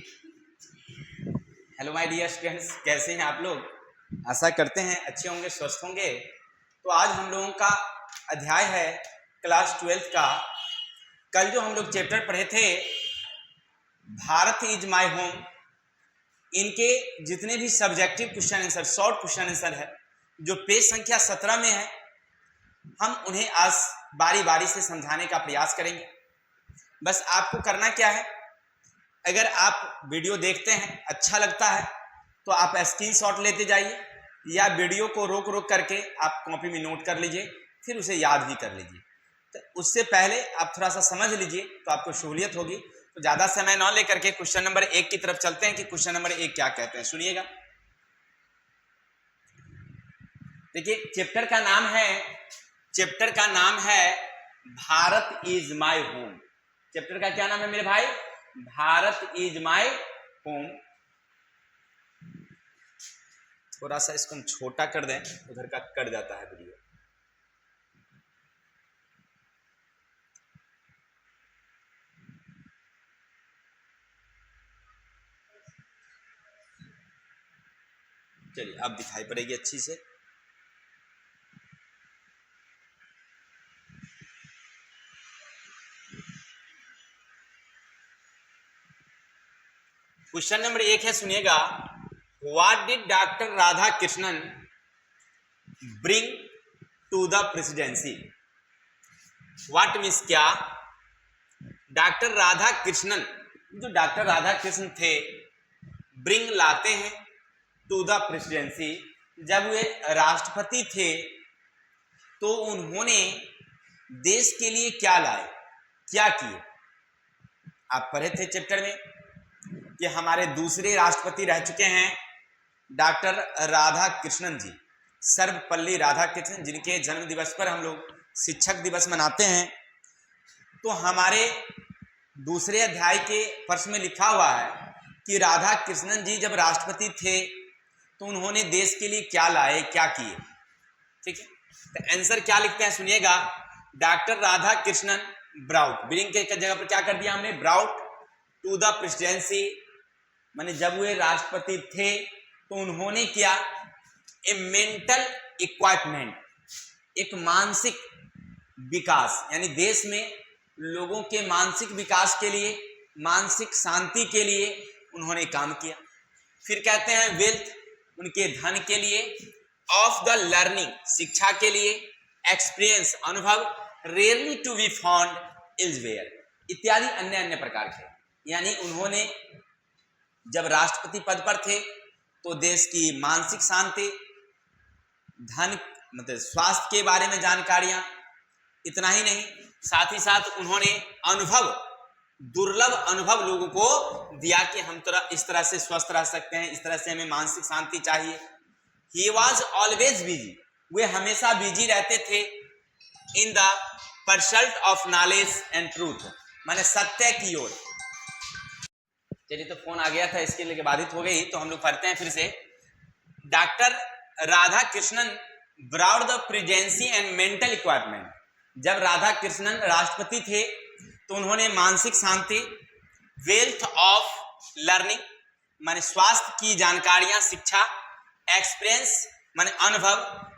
Hello my dear students, कैसे हैं आप लोग? आशा करते हैं अच्छे होंगे, स्वस्थ होंगे। तो आज हम लोगों का अध्याय है क्लास 12 का। कल जो हम लोग चैप्टर पढ़े थे भारत इज माय होम, इनके जितने भी subjective question answer, short question answer है जो पेज संख्या 17 में है, हम उन्हें आज बारी बारी से समझाने का प्रयास करेंगे। बस आपको करना क्या है, अगर आप वीडियो देखते हैं अच्छा लगता है तो आप स्क्रीनशॉट लेते जाइए या वीडियो को रोक रोक करके आप कॉपी में नोट कर लीजिए, फिर उसे याद भी कर लीजिए। तो उससे पहले आप थोड़ा सा समझ लीजिए तो आपको सहूलियत होगी। तो ज़्यादा समय न लेकर के क्वेश्चन नंबर 1 की तरफ चलते हैं कि क्वेश्चन नंबर 1 क्या कहते हैं, सुनिएगा। देखिए, चैप्टर का नाम है Bharat is my home. Chapter का क्या नाम है मेरे भाई? Bharat is my home. थोड़ा सा इसको हम छोटा कर दें, उधर का कट जाता है वीडियो। चलिए, अब दिखाई पड़ेगी अच्छी से। क्वेश्चन नंबर 1 है, सुनिएगा। What did doctor Radhakrishnan bring to the presidency? What means क्या? डॉक्टर राधा कृष्णन, जो डॉक्टर राधा कृष्ण थे, ब्रिंग लाते हैं टू द प्रेसिडेंसी, जब वे राष्ट्रपति थे तो उन्होंने देश के लिए क्या लाए, क्या किए? आप पढ़े थे चैप्टर में कि हमारे दूसरे राष्ट्रपति रह चुके हैं डॉक्टर राधा कृष्णन जी, सर्वपल्ली राधाकृष्णन, जिनके जन्म दिवस पर हम लोग शिक्षक दिवस मनाते हैं। तो हमारे दूसरे अध्याय के प्रश्न में लिखा हुआ है कि राधा कृष्णन जी जब राष्ट्रपति थे तो उन्होंने देश के लिए क्या लाए, क्या किए। ठीक है, तो आंसर क्या लिखते हैं, सुनिएगा। Doctor Radha Krishnan brought, bring के जगह पर क्या कर दिया हमने, ब्राउट टू द प्रेसिडेंसी, माने जब वे राष्ट्रपति थे तो उन्होंने क्या, ए मेंटल इक्विपमेंट, एक मानसिक विकास, यानी देश में लोगों के मानसिक विकास के लिए, मानसिक शांति के लिए उन्होंने काम किया। फिर कहते हैं वेल्थ, उनके धन के लिए, ऑफ द लर्निंग, शिक्षा के लिए, एक्सपीरियंस, अनुभव, rarely to be found elsewhere, इत्यादि अन्य अन्य प्रकार के। यानी उन्होंने जब राष्ट्रपति पद पर थे तो देश की मानसिक शांति, धन मतलब स्वास्थ्य के बारे में जानकारियां, इतना ही नहीं, साथ ही साथ उन्होंने अनुभव, दुर्लभ अनुभव लोगों को दिया कि हम इस तरह से स्वस्थ रह सकते हैं, इस तरह से हमें मानसिक शांति चाहिए। ही वॉज ऑलवेज बिजी, वे हमेशा बिजी रहते थे in the pursuit of knowledge and truth, माने सत्य की ओर। चलिए, तो फोन आ गया था, इसके लिए बाधित हो गई, तो हम लोग पढ़ते हैं फिर से। Doctor Radhakrishnan brought the presidency and mental equipment, जब राधा कृष्णन राष्ट्रपति थे तो उन्होंने मानसिक शांति, वेल्थ ऑफ लर्निंग माने स्वास्थ्य की जानकारियां, शिक्षा, एक्सपीरियंस माने अनुभव,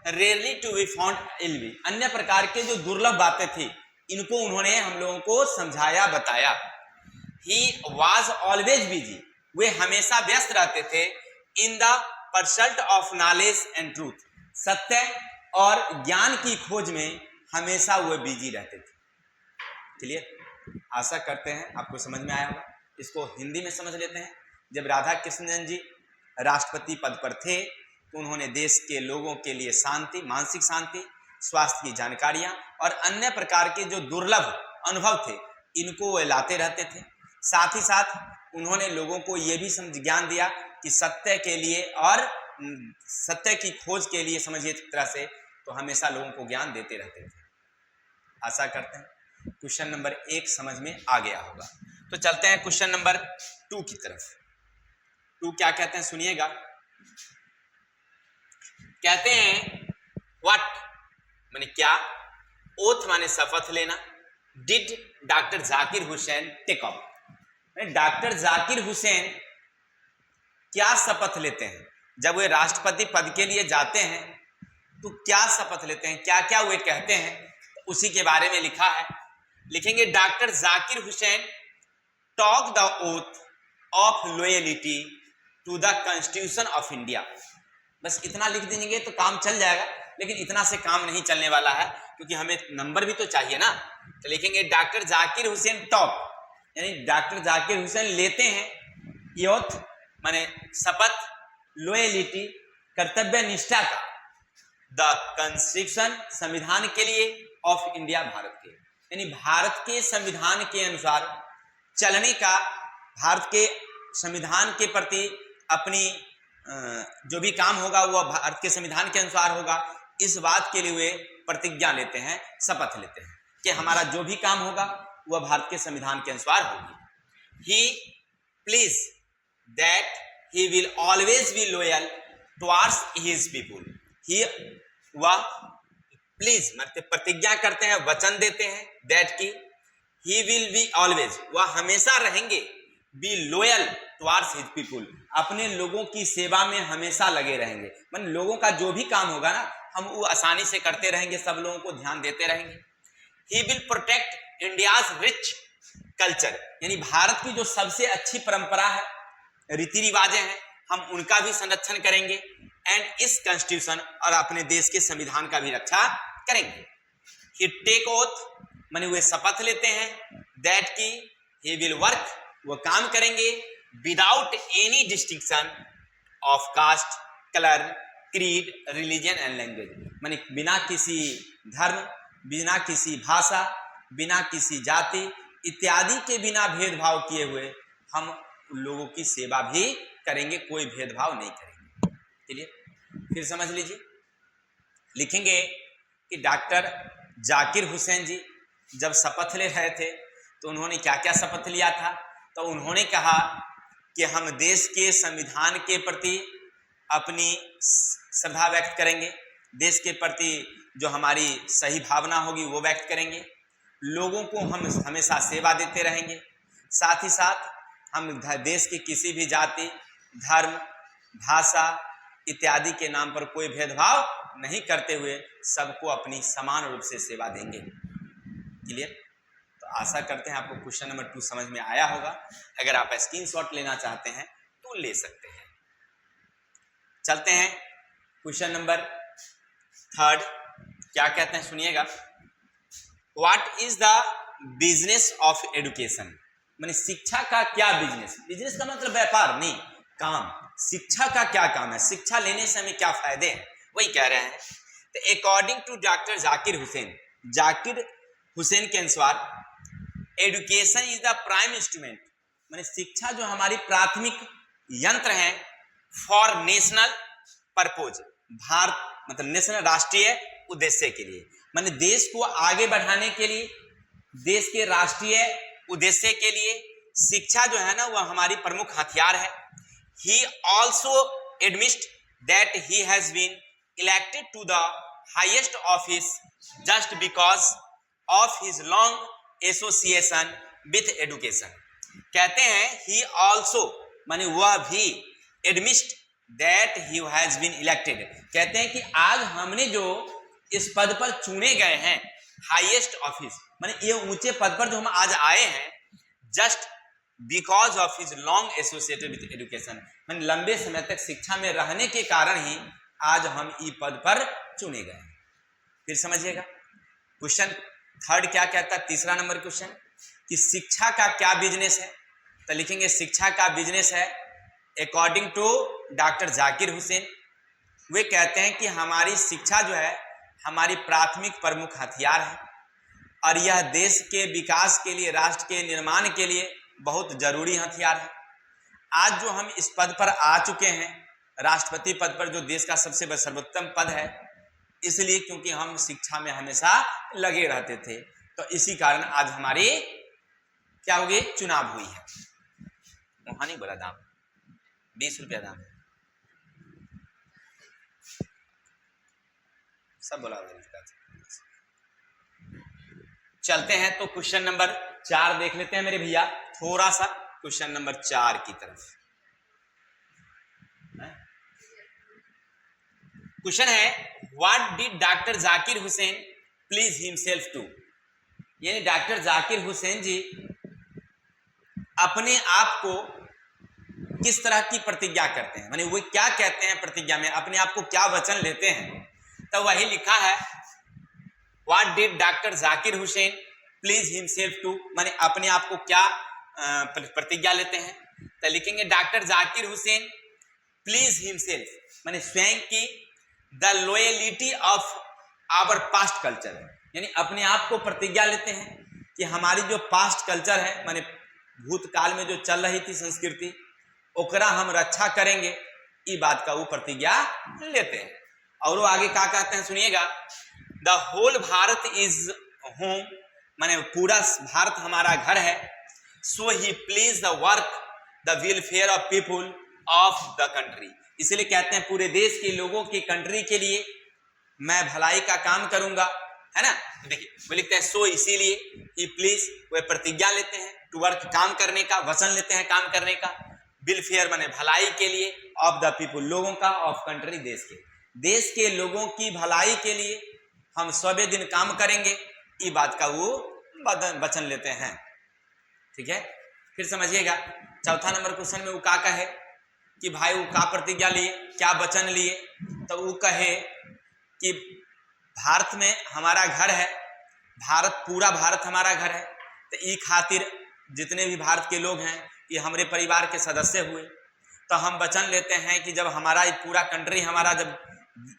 रेयरली टू बी फाउंड एल्वी, अन्य प्रकार के जो दुर्लभ बातें थी इनको उन्होंने हम लोगों को समझाया, बताया। He was always busy, वे हमेशा व्यस्त रहते थे in the pursuit of knowledge and truth, सत्य और ज्ञान की खोज में हमेशा वे बिजी रहते थे। क्लियर? आशा करते हैं आपको समझ में आया होगा। इसको हिंदी में समझ लेते हैं। जब राधा कृष्णन जी राष्ट्रपति पद पर थे तो उन्होंने देश के लोगों के लिए शांति, मानसिक शांति, स्वास्थ्य की जानकारियां और अन्य प्रकार के जो दुर्लभ अनुभव थे इनको वे लाते रहते थे। साथ ही साथ उन्होंने लोगों को ये भी ज्ञान दिया कि सत्य के लिए और सत्य की खोज के लिए, समझिए एक तरह से, तो हमेशा लोगों को ज्ञान देते रहते थे। आशा करते हैं क्वेश्चन नंबर 1 समझ में आ गया होगा। तो चलते हैं क्वेश्चन नंबर 2 की तरफ। 2 क्या कहते हैं, सुनिएगा। कहते हैं व्हाट माने क्या, ओथ माने शपथ लेना, did doctor Zakir Hussain take up, doctor Zakir Hussain क्या शपथ लेते हैं जब वे राष्ट्रपति पद के लिए जाते हैं, तो क्या शपथ लेते हैं, क्या क्या वे कहते हैं, तो उसी के बारे में लिखा है। लिखेंगे doctor Zakir Hussain took the oath of loyalty to the constitution of India. बस इतना लिख देंगे तो काम चल जाएगा, लेकिन इतना से काम नहीं चलने वाला है, क्योंकि हमें नंबर भी तो चाहिए ना। तो लिखेंगे डॉक्टर जाकिर हुसैन टॉक, यानी डॉक्टर जाकिर हुसैन लेते हैं योथ माने शपथ, लॉयल्टी कर्तव्य निष्ठा का, द कॉन्स्टिट्यूशन संविधान के लिए, ऑफ इंडिया भारत के, यानी भारत के संविधान के अनुसार चलने का, भारत के संविधान के प्रति अपनी जो भी काम होगा वह भारत के संविधान के अनुसार होगा। इस बात के लिए वे प्रतिज्ञा लेते हैं, शपथ लेते हैं कि हमारा जो भी काम होगा वह भारत के संविधान के अनुसार होगी। He please that he will always be loyal towards his people. He वह प्लीज मतलब प्रतिज्ञा करते हैं, वचन देते हैं, दैट की ही विल बी ऑलवेज, वह हमेशा रहेंगे, B loyal towards his people, अपने लोगों की सेवा में हमेशा लगे रहेंगे। मतलब लोगों का जो भी काम होगा ना, हम वो आसानी से करते रहेंगे, सब लोगों को ध्यान देते रहेंगे। He will protect India's rich culture, यानी भारत की जो सबसे अच्छी परंपरा है, रीति रिवाजें हैं, हम उनका भी संरक्षण करेंगे। एंड इस कॉन्स्टिट्यूशन, और अपने देश के संविधान का भी रक्षा करेंगे। ही टेक ओथ माने वे शपथ लेते हैं, दैट की ही विल वर्क, वो काम करेंगे, without any distinction of caste, colour, creed, religion and language, माने बिना किसी धर्म, बिना किसी भाषा, बिना किसी जाति इत्यादि के बिना भेदभाव किए हुए हम लोगों की सेवा भी करेंगे, कोई भेदभाव नहीं करेंगे। चलिए फिर समझ लीजिए। लिखेंगे कि डॉक्टर जाकिर हुसैन जी जब शपथ ले रहे थे तो उन्होंने क्या क्या शपथ लिया था। तो उन्होंने कहा कि हम देश के संविधान के प्रति अपनी श्रद्धा व्यक्त करेंगे, देश के प्रति जो हमारी सही भावना होगी वो व्यक्त करेंगे, लोगों को हम हमेशा सेवा देते रहेंगे, साथ ही साथ हम देश की किसी भी जाति, धर्म, भाषा इत्यादि के नाम पर कोई भेदभाव नहीं करते हुए सबको अपनी समान रूप से सेवा देंगे। क्लियर? तो आशा करते हैं आपको क्वेश्चन नंबर 2 समझ में आया होगा। अगर आप स्क्रीनशॉट लेना चाहते हैं तो ले सकते हैं। चलते हैं क्वेश्चन नंबर 3। क्या कहते हैं सुनिएगा। What is the business of education, माने शिक्षा का क्या बिजनेस। बिजनेस का मतलब व्यापार नहीं, काम। शिक्षा का क्या काम है, शिक्षा लेने से हमें क्या फायदे हैं, वही कह रहे हैं। तो according to doctor Zakir Hussain, Zakir Hussain के अनुसार education is the prime instrument, माने शिक्षा जो हमारी प्राथमिक यंत्र है फॉर नेशनल पर्पज, भारत मतलब नेशनल राष्ट्रीय उद्देश्य के लिए, माने देश को आगे बढ़ाने के लिए, देश के राष्ट्रीय उद्देश्य के लिए शिक्षा जो है ना वह हमारी प्रमुख हथियार है। He also admits that he has been elected to the highest office just because of his long association with education। कहते हैं he also माने वह भी admits that he has been elected, कहते हैं कि आज हमने जो इस पद पर चुने गए हैं हाईएस्ट ऑफिस, माने ये ऊंचे पद पर जो हम आज आए हैं, just because of his long associated with education, मैंने लंबे समय तक शिक्षा में रहने के कारण ही आज हम ई पद पर चुने गए। फिर समझिएगा क्वेश्चन 3 क्या कहता है, तीसरा नंबर क्वेश्चन कि शिक्षा का क्या बिजनेस है। तो लिखेंगे शिक्षा का बिजनेस है according to doctor Zakir Hussain, वे कहते हैं कि हमारी शिक्षा जो है हमारी प्राथमिक प्रमुख हथियार है और यह देश के विकास के लिए, राष्ट्र के निर्माण के लिए बहुत जरूरी हथियार है। आज जो हम इस पद पर आ चुके हैं, राष्ट्रपति पद पर, जो देश का सबसे सर्वोत्तम पद है, इसलिए क्योंकि हम शिक्षा में हमेशा लगे रहते थे, तो इसी कारण आज हमारी क्या होगी, चुनाव हुई है। वहां नहीं बोला दाम, 20 रुपया दाम सब बोला। चलते हैं तो क्वेश्चन नंबर 4 देख लेते हैं मेरे भैया थोड़ा सा। क्वेश्चन नंबर 4 की तरफ। क्वेश्चन है what did doctor Zakir Hussain pledge himself to, यानी डॉक्टर जाकिर हुसैन जी अपने आप को किस तरह की प्रतिज्ञा करते हैं, माने वो क्या कहते हैं प्रतिज्ञा में, अपने आप को क्या वचन लेते हैं। तो वही लिखा है what did doctor Zakir Hussain pledge himself to, माने अपने आप को क्या प्रतिज्ञा लेते हैं। तो लिखेंगे doctor Zakir Hussain pledge himself माने स्वयं की the loyalty of our past culture, यानी अपने आप को प्रतिज्ञा लेते हैं कि हमारी जो पास्ट कल्चर है, माने भूतकाल में जो चल रही थी संस्कृति, ओकरा हम रक्षा करेंगे, ये बात का वो प्रतिज्ञा लेते हैं। और वो आगे क्या कहते हैं सुनिएगा, the whole Bharat is home, माने पूरा भारत हमारा घर है। So he please the work the welfare of people of the country, इसलिए कहते हैं पूरे देश के लोगों की कंट्री के लिए मैं भलाई का काम करूंगा, है ना। देखिए वो लिखते हैं सो, इसीलिए ही प्लीज वे प्रतिज्ञा लेते हैं, टू वर्क काम करने का, वचन लेते हैं काम करने का, वेलफेयर माने भलाई के लिए, ऑफ द पीपुल लोगों का, ऑफ कंट्री देश के लोगों की भलाई के लिए हम सौबे दिन काम करेंगे, ये बात का वो वचन लेते हैं। ठीक है, फिर समझिएगा चौथा नंबर क्वेश्चन में वो क्या कहे कि भाई वो क्या प्रतिज्ञा लिए, क्या वचन लिए। तो वो कहे कि भारत में हमारा घर है, पूरा भारत हमारा घर है, तो ये खातिर जितने भी भारत के लोग हैं ये हमारे परिवार के सदस्य हुए, तो हम वचन लेते हैं कि जब हमारा ये पूरा कंट्री हमारा जब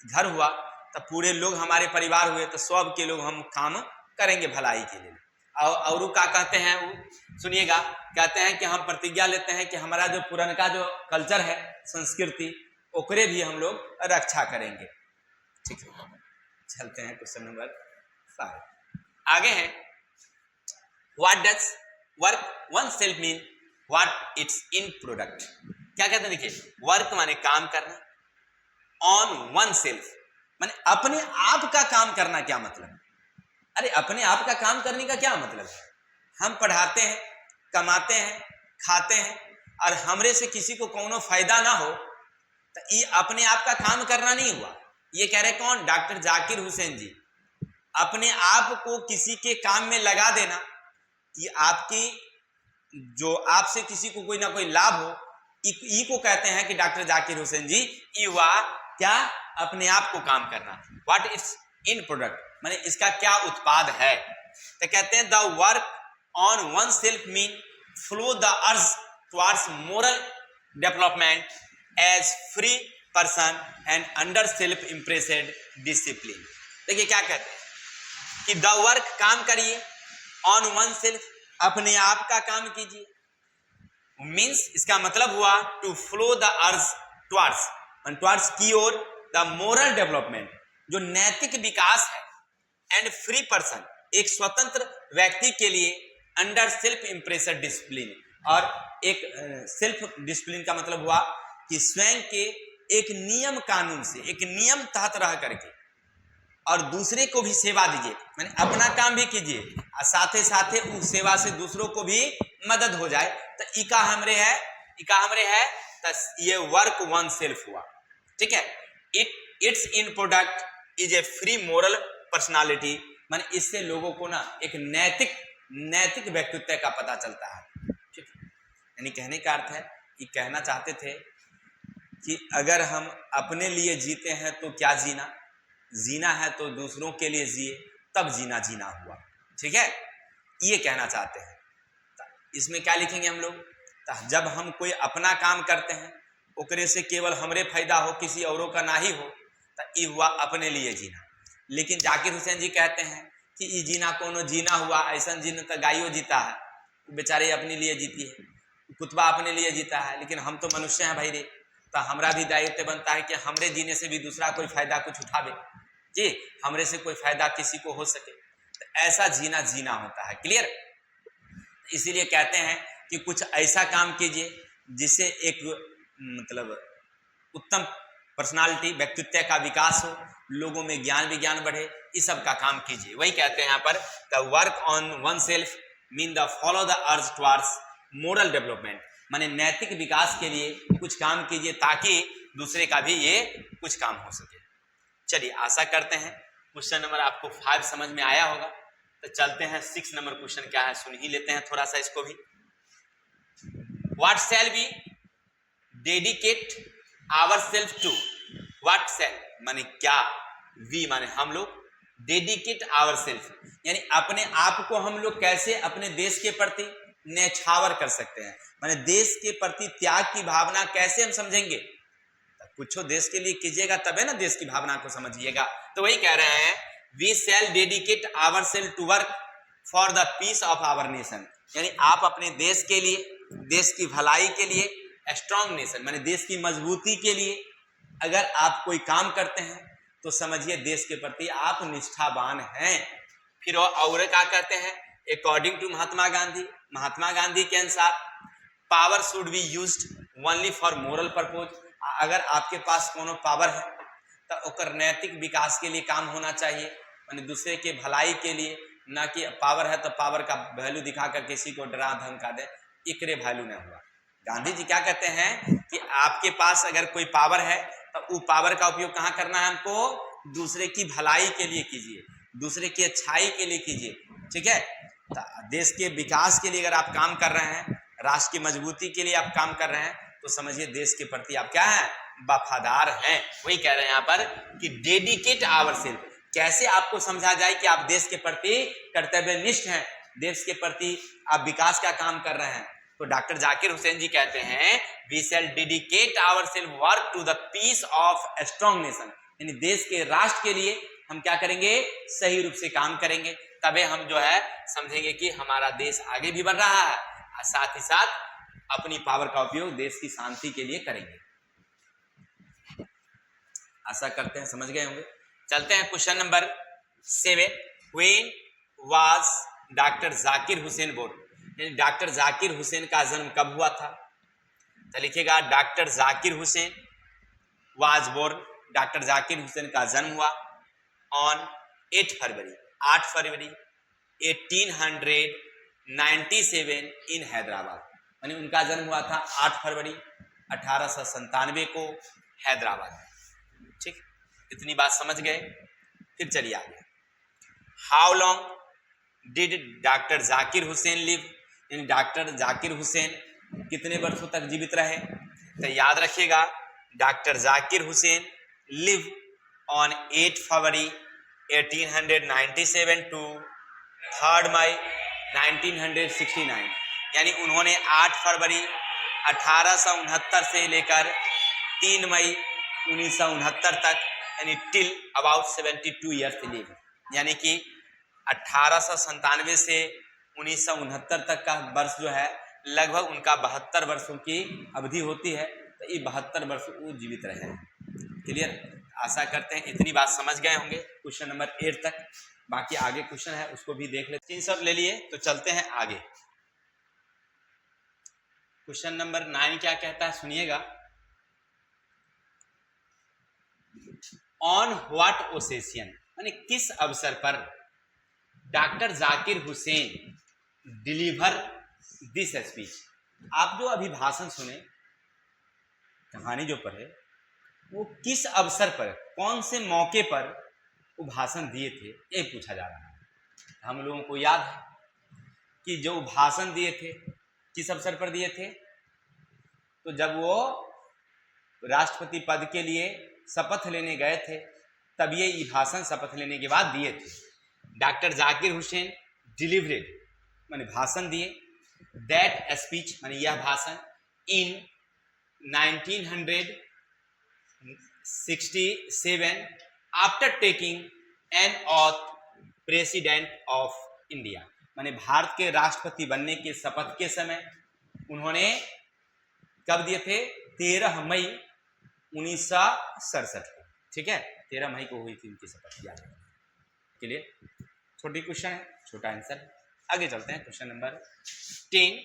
घर हुआ तो पूरे लोग हमारे परिवार हुए, तो सब के लोग हम काम करेंगे भलाई के लिए। और क्या कहते हैं वो सुनिएगा, कहते हैं कि हम प्रतिज्ञा लेते हैं कि हमारा जो पुराना जो कल्चर है संस्कृति, ओकरे भी हम लोग रक्षा करेंगे। ठीक है, चलते हैं क्वेश्चन नंबर 5 आगे है what does work one self mean what it's in product. क्या कहते हैं, देखिए वर्क माने काम करना, ऑन वन सेल्फ माने अपने आप का काम करना। क्या मतलब, अरे अपने आप का काम करने का क्या मतलब है, हम पढ़ाते हैं, कमाते हैं, खाते हैं, और हमरे से किसी को कोनो फायदा ना हो, तो ये अपने आप का काम करना नहीं हुआ। ये कह रहे कौन, डॉक्टर जाकिर हुसैन जी, अपने आप को किसी के काम में लगा देना कि आपकी जो आपसे किसी को कोई ना कोई लाभ हो, ई को कहते हैं कि डॉक्टर जाकिर हुसैन जी ये हुआ क्या, अपने आप को काम करना। व्हाट इट्स इन प्रोडक्ट माने इसका क्या उत्पाद है। तो कहते हैं the work on one self mean flow the urge towards moral development as free person and under self impressed discipline. देखिए क्या कहते हैं कि द वर्क काम करिए, ऑन वन सेल्फ अपने आप का काम कीजिए, मीन्स इसका मतलब हुआ to flow the urge towards की ओर द मोरल डेवलपमेंट जो नैतिक विकास है, एंड फ्री पर्सन एक स्वतंत्र व्यक्ति के लिए, अंडर सेल्फ इम्प्रेस्ड डिसिप्लिन, और एक सेल्फ डिसिप्लिन का मतलब हुआ कि स्वयं के एक नियम कानून से, एक नियम तहत रह करके और दूसरे को भी सेवा दीजिए, माने अपना काम भी कीजिए और साथे साथे उस सेवा से दूसरों को भी मदद हो जाए। तो इका हमरे है तो ये वर्क वन सेल्फ हुआ। ठीक है, it's in product is a free moral personality, माने इससे लोगों को ना एक नैतिक व्यक्तित्व का पता चलता है। ठीक है, यानी कहने का अर्थ है कि कहना चाहते थे कि अगर हम अपने लिए जीते हैं तो क्या जीना है तो दूसरों के लिए जिए, तब जीना हुआ। ठीक है, ये कहना चाहते हैं। इसमें क्या लिखेंगे हम लोग, जब हम कोई अपना काम करते हैं ओकरे से केवल हमरे फायदा हो, किसी औरों का ना ही हो, तो ये हुआ अपने लिए जीना। लेकिन जाकिर हुसैन जी कहते हैं कि ये जीना कोनो जीना हुआ, ऐसा जीना तो गायों जीता है, बेचारे अपने लिए जीती है, कुतबा अपने लिए जीता है, लेकिन हम तो मनुष्य हैं भाई रे, तो हमारा भी दायित्व बनता है कि हमरे जीने से भी दूसरा कोई फायदा कुछ उठावे जी, हमरे से कोई फायदा किसी को हो सके, तो ऐसा जीना होता है। क्लियर, इसीलिए कहते हैं कि कुछ ऐसा काम कीजिए जिससे एक मतलब उत्तम पर्सनालिटी व्यक्तित्व का विकास हो, लोगों में ज्ञान विज्ञान बढ़े, इस सब का काम कीजिए। वही कहते हैं यहाँ पर the work on one self mean the follow the urge towards moral development, माने नैतिक विकास के लिए कुछ काम कीजिए ताकि दूसरे का भी ये कुछ काम हो सके। चलिए आशा करते हैं क्वेश्चन नंबर आपको 5 समझ में आया होगा। तो चलते हैं 6 नंबर क्वेश्चन क्या है सुन ही लेते हैं थोड़ा सा इसको भी। What shall be dedicate our self to, what shall माने क्या, वी माने हम लोग, डेडिकेट आवर सेल्फ यानी अपने आप को हम लोग कैसे अपने देश के प्रति न्यौछावर कर सकते हैं, माने देश के प्रति त्याग की भावना कैसे हम समझेंगे। कुछ देश के लिए कीजिएगा तबे ना देश की भावना को समझिएगा। तो वही कह रहे हैं we shall dedicate our self to work for the peace of our nation, यानी आप अपने देश के लिए, देश की भलाई के लिए, स्ट्रॉन्ग नेशन माने देश की मजबूती के लिए अगर आप कोई काम करते हैं तो समझिए देश के प्रति आप निष्ठावान हैं। फिर और क्या कहते हैं, अकॉर्डिंग टू महात्मा गांधी, महात्मा गांधी के अनुसार power should be used only for moral purpose, अगर आपके पास कोनो पावर है तो ओकर नैतिक विकास के लिए काम होना चाहिए, माने दूसरे के भलाई के लिए, ना कि पावर है तो पावर का वैल्यू दिखाकर किसी को डरा धमका दे, इकरे वैल्यू नहीं हुआ। गांधी जी क्या कहते हैं कि आपके पास अगर कोई पावर है तो वो पावर का उपयोग कहाँ करना है, हमको दूसरे की भलाई के लिए कीजिए, दूसरे की अच्छाई के लिए कीजिए, ठीक है। तो देश के विकास के लिए अगर आप काम कर रहे हैं, राष्ट्र की मजबूती के लिए आप काम कर रहे हैं तो समझिए देश के प्रति आप क्या है, वफादार हैं। वही कह रहे हैं यहाँ पर कि डेडिकेट आवर सेल्फ, कैसे आपको समझा जाए कि आप देश के प्रति कर्तव्यनिष्ठ हैं, देश के प्रति आप विकास का काम कर रहे हैं। तो डॉक्टर जाकिर हुसैन जी कहते हैं we shall dedicate our self work to the peace of a strong nation, यानी देश के राष्ट्र के लिए हम क्या करेंगे, सही रूप से काम करेंगे, तबे हम जो है समझेंगे कि हमारा देश आगे भी बढ़ रहा है और साथ ही साथ अपनी पावर का उपयोग देश की शांति के लिए करेंगे। आशा करते हैं समझ गए होंगे। चलते हैं question number 7, when was doctor Zakir Hussain born, यानी डॉक्टर जाकिर हुसैन का जन्म कब हुआ था। तो लिखिएगा doctor Zakir Hussain was born, doctor Zakir Hussain का जन्म हुआ ऑन 8 फरवरी 1897 इन हैदराबाद, यानी उनका जन्म हुआ था 8 फरवरी 1897 को हैदराबाद में। ठीक, इतनी बात समझ गए। फिर चलिए आगे। How long did doctor Zakir Hussain live, यानी डॉक्टर जाकिर हुसैन कितने वर्षों तक जीवित रहे। तो याद रखिएगा doctor Zakir Hussain live on 8 February 1897 to 3 May 1969, यानी उन्होंने 8 फरवरी 1869 से लेकर 3 मई 1969 तक, यानी टिल अबाउट 72 ईयर्स लिव, यानी कि 1897 से 1969 तक का वर्ष जो है लगभग उनका 72 वर्षों की अवधि होती है। तो ये 72 वर्ष वो जीवित रहे हैं। क्लियर, आशा करते हैं इतनी बात समझ गए होंगे क्वेश्चन नंबर 8 तक। बाकी आगे क्वेश्चन है उसको भी देख लेते हैं। 3 सब ले लिए तो चलते हैं आगे। क्वेश्चन नंबर 9 क्या कहता है सुनिएगा। ऑन व्हाट ओकेजन, यानी किस अवसर पर doctor Zakir Hussain deliver this speech. आप जो अभी भाषण सुने, कहानी जो पढ़े, वो किस अवसर पर, कौन से मौके पर वो भाषण दिए थे, ये पूछा जा रहा है। हम लोगों को याद है कि जो भाषण दिए थे किस अवसर पर दिए थे, तो जब वो राष्ट्रपति पद के लिए शपथ लेने गए थे तब ये भाषण शपथ लेने के बाद दिए थे। डॉक्टर जाकिर हुसैन डिलीवरेड माने भाषण दिए, दैट स्पीच माने यह भाषण इन 1967 after taking an auth president of India, माने भारत के राष्ट्रपति बनने के शपथ के समय उन्होंने कब दिए थे, 13 मई 1967 को। ठीक है, 13 मई को हुई थी उनकी शपथ। याद के लिए छोटी क्वेश्चन है, छोटा आंसर। आगे चलते हैं question number 10,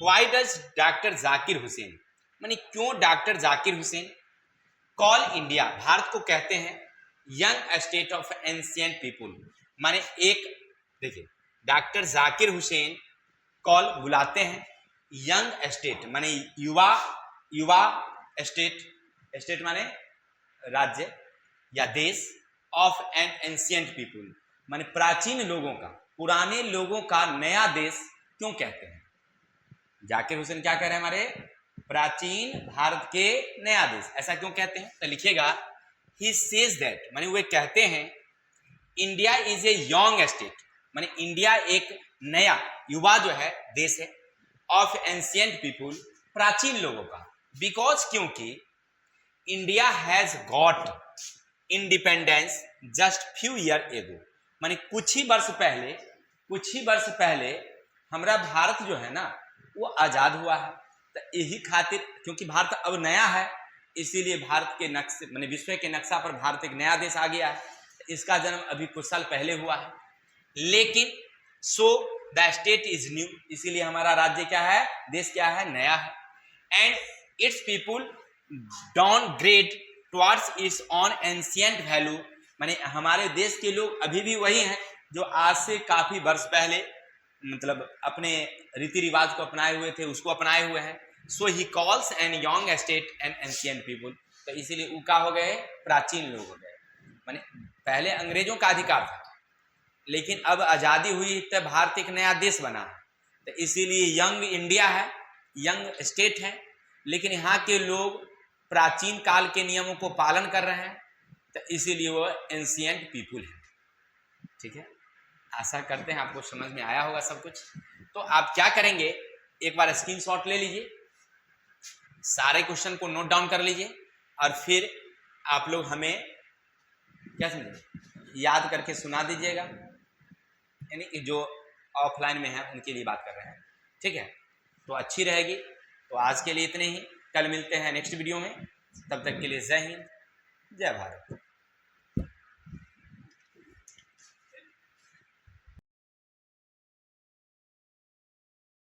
why does doctor Zakir Hussain, माने क्यों doctor Zakir Hussain call India, Bharat को कहते हैं young state of ancient people, माने एक, देखिए डॉक्टर जाकिर हुसैन कॉल बुलाते हैं यंग स्टेट माने युवा, युवा स्टेट, स्टेट माने राज्य या देश, ऑफ एन एंशियंट पीपुल माने प्राचीन लोगों का, पुराने लोगों का नया देश क्यों कहते हैं? जाकिर हुसैन क्या कह रहे हैं हमारे, प्राचीन भारत के नया देश, ऐसा क्यों कहते हैं? तो लिखिएगा ही सेज दैट माने वे कहते हैं India is a young state माने इंडिया एक नया युवा जो है देश है, ऑफ एंशियंट पीपुल प्राचीन लोगों का, बिकॉज क्योंकि India has got independence just few year ago माने कुछ ही वर्ष पहले हमारा भारत जो है ना वो आजाद हुआ है। तो यही खातिर क्योंकि भारत अब नया है, इसीलिए भारत के नक्शे माने विश्व के नक्शा पर भारत एक नया देश आ गया है। इसका जन्म अभी कुछ साल पहले हुआ है, लेकिन so the state is new, इसीलिए हमारा राज्य क्या है, देश क्या है, नया है। And it's people down grade towards it's on ancient value माने हमारे देश के लोग अभी भी वही हैं जो आज से काफी वर्ष पहले मतलब अपने रीति रिवाज को अपनाए हुए थे, उसको अपनाए हुए हैं। So he calls an young state and ancient people, तो इसीलिए वो क्या हो गए, प्राचीन लोग हो गए। माने पहले अंग्रेजों का अधिकार था, लेकिन अब आज़ादी हुई तो भारत एक नया देश बना है, तो इसीलिए यंग इंडिया है, यंग स्टेट है, लेकिन यहाँ के लोग प्राचीन काल के नियमों को पालन कर रहे हैं, तो इसीलिए वो एंशियंट पीपुल है। ठीक है, आशा करते हैं आपको समझ में आया होगा सब कुछ। तो आप क्या करेंगे, एक बार स्क्रीनशॉट ले लीजिए, सारे क्वेश्चन को नोट डाउन कर लीजिए, और फिर आप लोग हमें क्या समझे, याद करके सुना दीजिएगा, यानी कि जो ऑफलाइन में है उनके लिए बात कर रहे हैं। ठीक है, तो अच्छी रहेगी। तो आज के लिए इतने ही, कल मिलते हैं नेक्स्ट वीडियो में, तब तक के लिए जय हिंद, जय भारत।